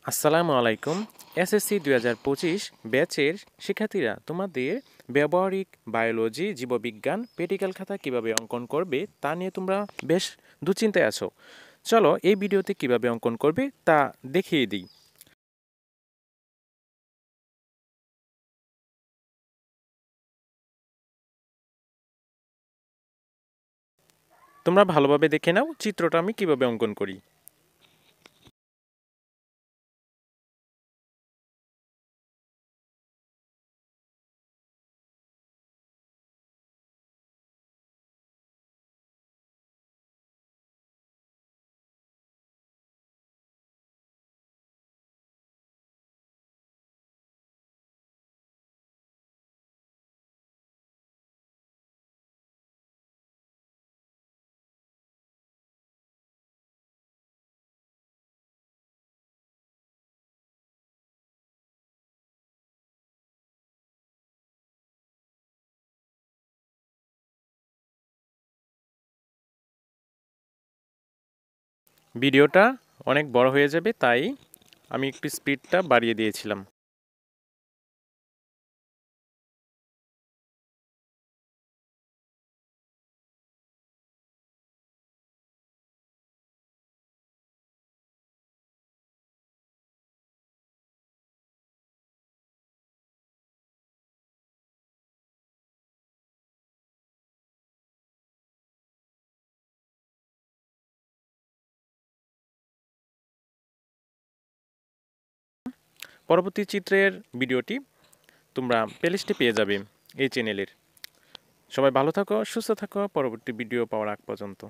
আসসালামু আলাইকুম। এসএসসি ২০২৫ ব্যাচের শিক্ষার্থীরা তোমাদের ব্যবহারিক বায়োলজি, জীববিজ্ঞান প্র্যাকটিক্যাল খাতা কিভাবে অঙ্কন করবে তা নিয়ে তোমরা বেশ দুশ্চিন্তায় আছো। চলো এই ভিডিওতে কিভাবে অঙ্কন করবে তা দেখিয়ে দিই। তোমরা ভালোভাবে দেখে নাও চিত্রটা আমি কিভাবে অঙ্কন করি। ভিডিওটা অনেক বড় হয়ে যাবে, তাই আমি একটু স্পিডটা বাড়িয়ে দিয়েছিলাম। পরবর্তী চিত্রের ভিডিওটি তোমরা প্লেলিস্টে পেয়ে যাবে এই চ্যানেলের। সবাই ভালো থাকো, সুস্থ থাকো, পরবর্তী ভিডিও পাওয়ার আগ পর্যন্ত।